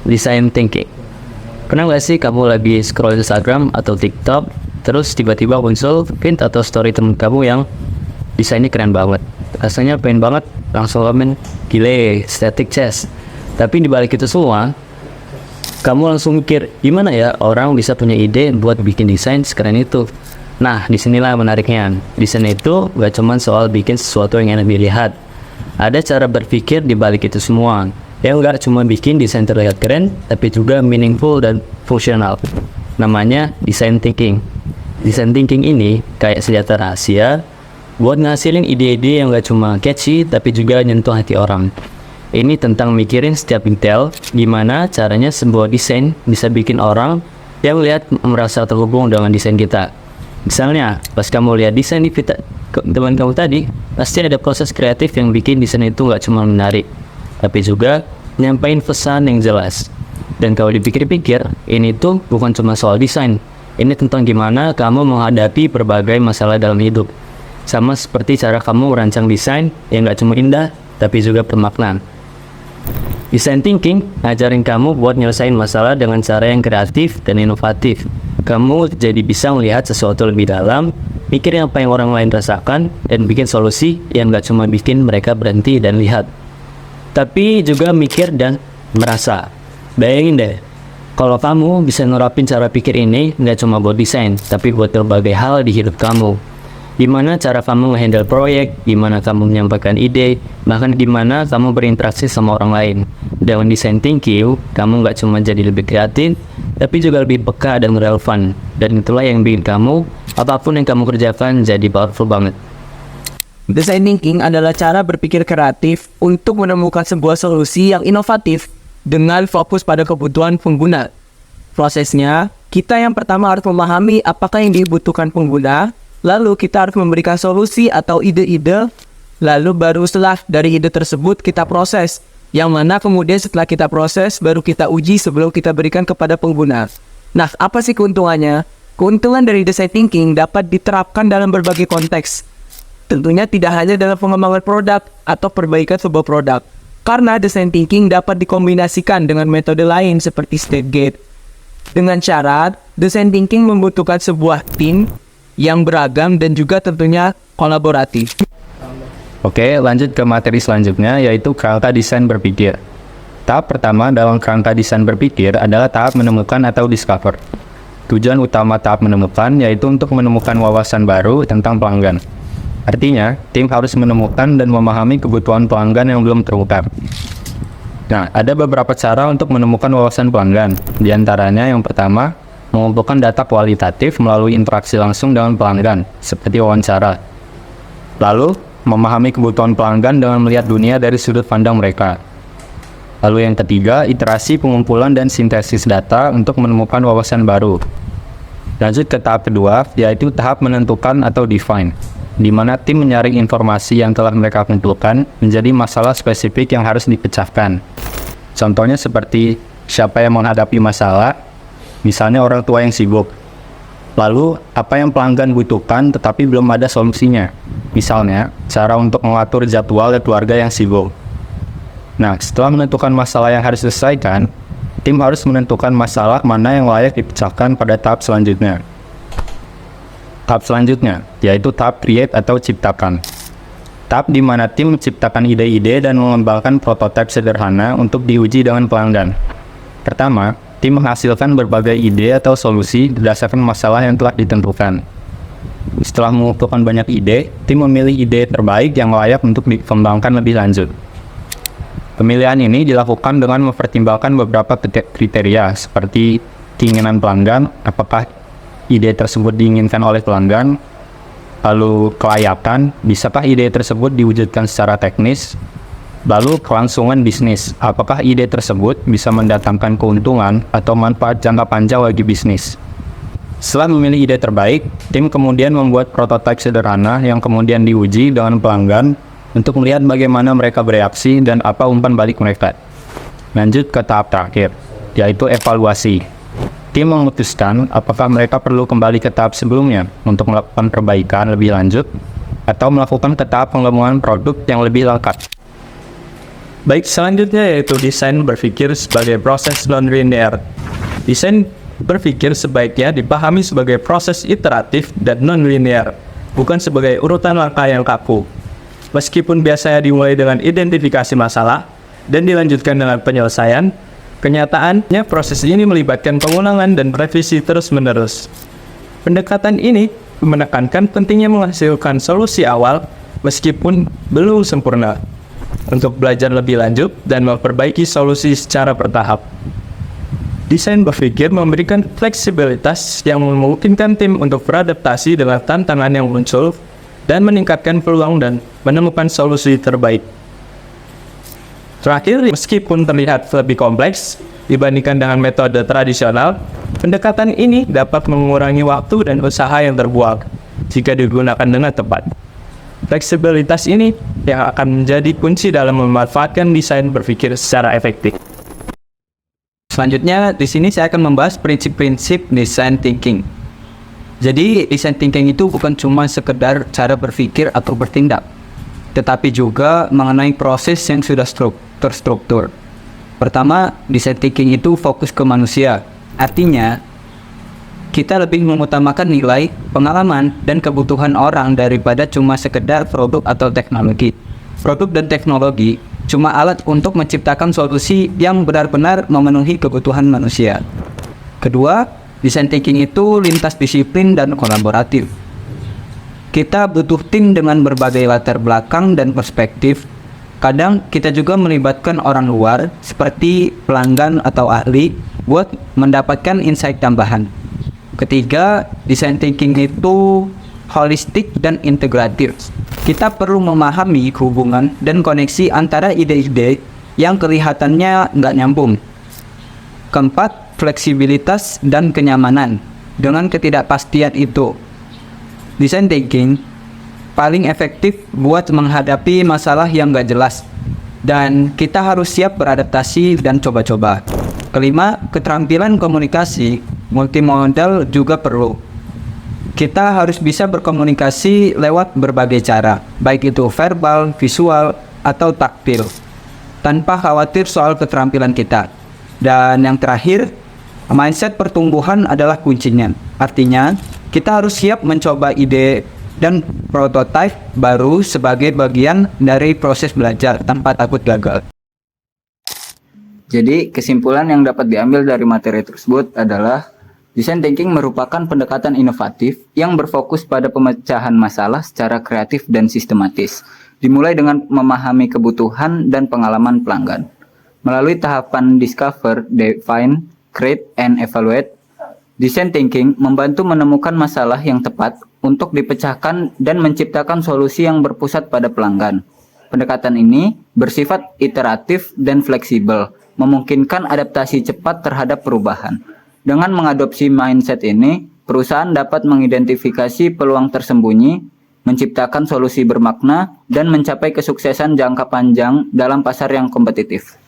design thinking. Pernah nggak sih kamu lagi scroll Instagram atau TikTok, terus tiba-tiba muncul feed atau story temen kamu yang desainnya keren banget. Rasanya pengen banget langsung komen, gile, static chest. Tapi dibalik itu semua, kamu langsung mikir, gimana ya orang bisa punya ide buat bikin desain sekeren itu. Nah, disinilah menariknya. Desain itu gak cuma soal bikin sesuatu yang enak dilihat. Ada cara berpikir dibalik itu semua, yang gak cuma bikin desain terlihat keren, tapi juga meaningful dan fungsional. Namanya design thinking. Design thinking ini kayak senjata rahasia buat ngasilin ide-ide yang gak cuma catchy, tapi juga nyentuh hati orang. Ini tentang mikirin setiap detail, gimana caranya sebuah desain bisa bikin orang yang lihat merasa terhubung dengan desain kita. Misalnya, pas kamu lihat desain di feed teman kamu tadi, pasti ada proses kreatif yang bikin desain itu gak cuma menarik, tapi juga nyampain pesan yang jelas. Dan kalau dipikir-pikir, ini tuh bukan cuma soal desain. Ini tentang gimana kamu menghadapi berbagai masalah dalam hidup. Sama seperti cara kamu merancang desain yang gak cuma indah, tapi juga bermakna. Design thinking ngajarin kamu buat nyelesain masalah dengan cara yang kreatif dan inovatif. Kamu jadi bisa melihat sesuatu lebih dalam, mikirin apa yang orang lain rasakan, dan bikin solusi yang gak cuma bikin mereka berhenti dan lihat, tapi juga mikir dan merasa. Bayangin deh, kalau kamu bisa nerapin cara pikir ini gak cuma buat desain, tapi buat berbagai hal di hidup kamu. Gimana cara kamu nge-handle proyek, gimana kamu menyampaikan ide, bahkan gimana kamu berinteraksi sama orang lain. Dengan design thinking, kamu gak cuma jadi lebih kreatif, tapi juga lebih peka dan relevan. Dan itulah yang bikin kamu, apapun yang kamu kerjakan, jadi powerful banget. Design thinking adalah cara berpikir kreatif untuk menemukan sebuah solusi yang inovatif dengan fokus pada kebutuhan pengguna. Prosesnya, kita yang pertama harus memahami apakah yang dibutuhkan pengguna, lalu kita harus memberikan solusi atau ide-ide, lalu baru setelah dari ide tersebut kita proses, yang mana kemudian setelah kita proses, baru kita uji sebelum kita berikan kepada pengguna. Nah, apa sih keuntungannya? Keuntungan dari design thinking dapat diterapkan dalam berbagai konteks. Tentunya tidak hanya dalam pengembangan produk atau perbaikan sebuah produk, karena design thinking dapat dikombinasikan dengan metode lain seperti stage gate. Dengan syarat, design thinking membutuhkan sebuah tim yang beragam dan juga tentunya kolaboratif. Oke, lanjut ke materi selanjutnya, yaitu kerangka desain berpikir. Tahap pertama dalam kerangka desain berpikir adalah tahap menemukan atau discover. Tujuan utama tahap menemukan yaitu untuk menemukan wawasan baru tentang pelanggan. Artinya, tim harus menemukan dan memahami kebutuhan pelanggan yang belum terungkap. Nah, ada beberapa cara untuk menemukan wawasan pelanggan. Di antaranya yang pertama, mengumpulkan data kualitatif melalui interaksi langsung dengan pelanggan, seperti wawancara. Lalu, memahami kebutuhan pelanggan dengan melihat dunia dari sudut pandang mereka. Lalu yang ketiga, iterasi pengumpulan dan sintesis data untuk menemukan wawasan baru. Lanjut ke tahap kedua, yaitu tahap menentukan atau define, di mana tim menyaring informasi yang telah mereka kumpulkan menjadi masalah spesifik yang harus dipecahkan. Contohnya seperti siapa yang menghadapi masalah, misalnya orang tua yang sibuk. Lalu, apa yang pelanggan butuhkan tetapi belum ada solusinya. Misalnya, cara untuk mengatur jadwal keluarga yang sibuk. Nah, setelah menentukan masalah yang harus diselesaikan, tim harus menentukan masalah mana yang layak dipecahkan pada tahap selanjutnya. Tahap selanjutnya, yaitu tahap create atau ciptakan. Tahap di mana tim menciptakan ide-ide dan mengembangkan prototipe sederhana untuk diuji dengan pelanggan. Pertama, tim menghasilkan berbagai ide atau solusi berdasarkan masalah yang telah ditentukan. Setelah mengumpulkan banyak ide, tim memilih ide terbaik yang layak untuk dikembangkan lebih lanjut. Pemilihan ini dilakukan dengan mempertimbangkan beberapa kriteria seperti keinginan pelanggan, apakah ide tersebut diinginkan oleh pelanggan, lalu kelayakan, bisakah ide tersebut diwujudkan secara teknis, lalu kelangsungan bisnis, apakah ide tersebut bisa mendatangkan keuntungan atau manfaat jangka panjang bagi bisnis. Setelah memilih ide terbaik, tim kemudian membuat prototipe sederhana yang kemudian diuji dengan pelanggan untuk melihat bagaimana mereka bereaksi dan apa umpan balik mereka. Lanjut ke tahap terakhir, yaitu evaluasi. Tim memutuskan apakah mereka perlu kembali ke tahap sebelumnya untuk melakukan perbaikan lebih lanjut atau melakukan ke tahap pengembangan produk yang lebih lengkap. Baik, selanjutnya yaitu desain berpikir sebagai proses non-linear. Desain berpikir sebaiknya dipahami sebagai proses iteratif dan non-linear, bukan sebagai urutan langkah yang kaku. Meskipun biasanya dimulai dengan identifikasi masalah dan dilanjutkan dengan penyelesaian, kenyataannya proses ini melibatkan pengulangan dan revisi terus-menerus. Pendekatan ini menekankan pentingnya menghasilkan solusi awal meskipun belum sempurna, untuk belajar lebih lanjut dan memperbaiki solusi secara bertahap. Desain berpikir memberikan fleksibilitas yang memungkinkan tim untuk beradaptasi dengan tantangan yang muncul dan meningkatkan peluang dan menemukan solusi terbaik. Terakhir, meskipun terlihat lebih kompleks dibandingkan dengan metode tradisional, pendekatan ini dapat mengurangi waktu dan usaha yang terbuang jika digunakan dengan tepat. Fleksibilitas ini yang akan menjadi kunci dalam memanfaatkan desain berpikir secara efektif. Selanjutnya, di sini saya akan membahas prinsip-prinsip design thinking. Jadi, design thinking itu bukan cuma sekedar cara berpikir atau bertindak, tetapi juga mengenai proses yang sudah terstruktur. Pertama, design thinking itu fokus ke manusia. Artinya, kita lebih mengutamakan nilai, pengalaman, dan kebutuhan orang daripada cuma sekedar produk atau teknologi. Produk dan teknologi cuma alat untuk menciptakan solusi yang benar-benar memenuhi kebutuhan manusia. Kedua, design thinking itu lintas disiplin dan kolaboratif. Kita butuh tim dengan berbagai latar belakang dan perspektif. Kadang kita juga melibatkan orang luar seperti pelanggan atau ahli buat mendapatkan insight tambahan. Ketiga, design thinking itu holistik dan integratif. Kita perlu memahami hubungan dan koneksi antara ide-ide yang kelihatannya nggak nyambung. Keempat, fleksibilitas dan kenyamanan. Dengan ketidakpastian itu, design thinking paling efektif buat menghadapi masalah yang nggak jelas. Dan kita harus siap beradaptasi dan coba-coba. Kelima, keterampilan komunikasi multimodal juga perlu. Kita harus bisa berkomunikasi lewat berbagai cara, baik itu verbal, visual, atau taktil, tanpa khawatir soal keterampilan kita. Dan yang terakhir, mindset pertumbuhan adalah kuncinya. Artinya, kita harus siap mencoba ide dan prototipe baru sebagai bagian dari proses belajar tanpa takut gagal. Jadi, kesimpulan yang dapat diambil dari materi tersebut adalah design thinking merupakan pendekatan inovatif yang berfokus pada pemecahan masalah secara kreatif dan sistematis, dimulai dengan memahami kebutuhan dan pengalaman pelanggan. Melalui tahapan discover, define, create, and evaluate, design thinking membantu menemukan masalah yang tepat untuk dipecahkan dan menciptakan solusi yang berpusat pada pelanggan. Pendekatan ini bersifat iteratif dan fleksibel, memungkinkan adaptasi cepat terhadap perubahan. Dengan mengadopsi mindset ini, perusahaan dapat mengidentifikasi peluang tersembunyi, menciptakan solusi bermakna, dan mencapai kesuksesan jangka panjang dalam pasar yang kompetitif.